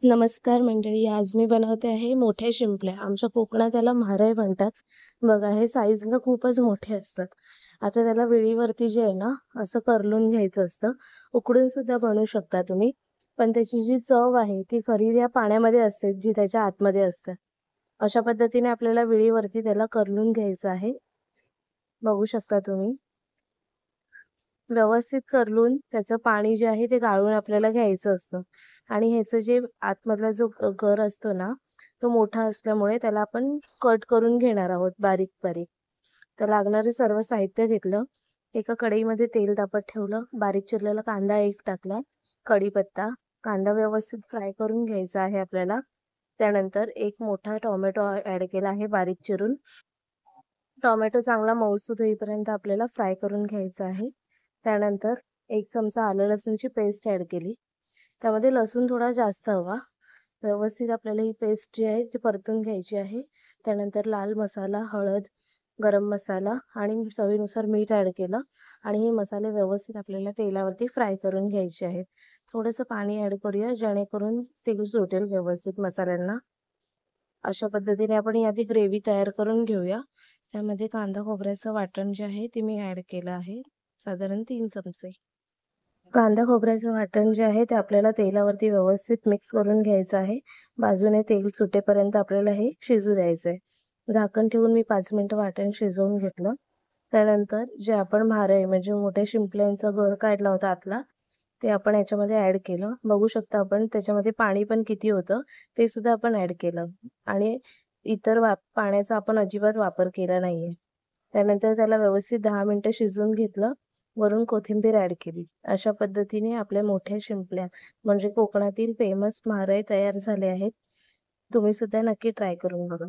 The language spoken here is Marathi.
नमस्कार मंडळी, आज मी बनवते आहे मोठ्या शिंपल्या. आमच्या कोकणात त्याला म्हारय म्हणतात. बघा, हे साईजला खूपच मोठे असतात. आता त्याला विळीवरती जे आहे ना, असं करलून घ्यायचं असतं. उकडून सुद्धा बनवू शकता तुम्ही, पण त्याची जी चव आहे ती खरी या पाण्यामध्ये असते, जी त्याच्या आतमध्ये असते. अशा पद्धतीने आपल्याला विळीवरती त्याला करलून घ्यायचं आहे. बघू शकता तुम्ही. व्यवस्थित करलून त्याचं पाणी जे आहे ते गाळून आपल्याला घ्यायचं असतं. आणि ह्याचं जे आतमधला जो गर असतो ना, तो मोठा असल्यामुळे त्याला आपण कट करून घेणार आहोत बारीक बारीक. तर लागणारे सर्व साहित्य घेतलं. एका कढईमध्ये तेल तापत ठेवलं. बारीक चिरलेला कांदा एक टाकला. कढीपत्ता. कांदा व्यवस्थित फ्राय करून घ्यायचा आहे आपल्याला. त्यानंतर एक मोठा टोमॅटो ॲड केला आहे बारीक चिरून. टोमॅटो चांगला मऊसूत होईपर्यंत आपल्याला फ्राय करून घ्यायचा आहे. त्यानंतर एक चमचा आलं लसूणची पेस्ट ॲड केली. त्यामध्ये लसूण थोडा जास्त हवा. व्यवस्थित आपल्याला ही पेस्ट जी आहे ती परतून घ्यायची आहे. त्यानंतर लाल मसाला, हळद, गरम मसाला आणि चवीनुसार मीठ ॲड केलं आणि हे मसाले व्यवस्थित आपल्याला तेलावरती फ्राय करून घ्यायचे आहेत. थोडंसं पाणी ॲड करूया, जेणेकरून तेल सुटेल व्यवस्थित मसाल्यांना. अशा पद्धतीने आपण यादी ग्रेव्ही तयार करून घेऊया. त्यामध्ये कांदा खोबऱ्याचं वाटण जे आहे ते मी ॲड केलं आहे, साधारण 3 चमचे. कांदा खोबऱ्याचं वाटण जे आहे ते आपल्याला तेलावरती व्यवस्थित मिक्स करून घ्यायचं आहे. बाजूने तेल सुटेपर्यंत आपल्याला हे शिजू द्यायचं आहे. झाकण ठेवून मी 5 मिनिटं वाटण शिजवून घेतलं. त्यानंतर जे आपण म्हारय म्हणजे मोठ्या शिंपल्यांचा गर काढला होता आतला, ते आपण याच्यामध्ये ॲड केलं. बघू शकता आपण त्याच्यामध्ये पाणी पण किती होतं ते सुद्धा आपण ॲड केलं आणि इतर पाण्याचा आपण अजिबात वापर केला नाहीये. त्यानंतर त्याला व्यवस्थित 10 मिनिटं शिजवून घेतलं. वरून कोथिंबीर ॲड केली. अशा पद्धतीने आपल्या मोठ्या शिंपल्या म्हणजे कोकणातील फेमस म्हारय तयार झाले आहेत. तुम्ही सुद्धा नक्की ट्राय करून बघा.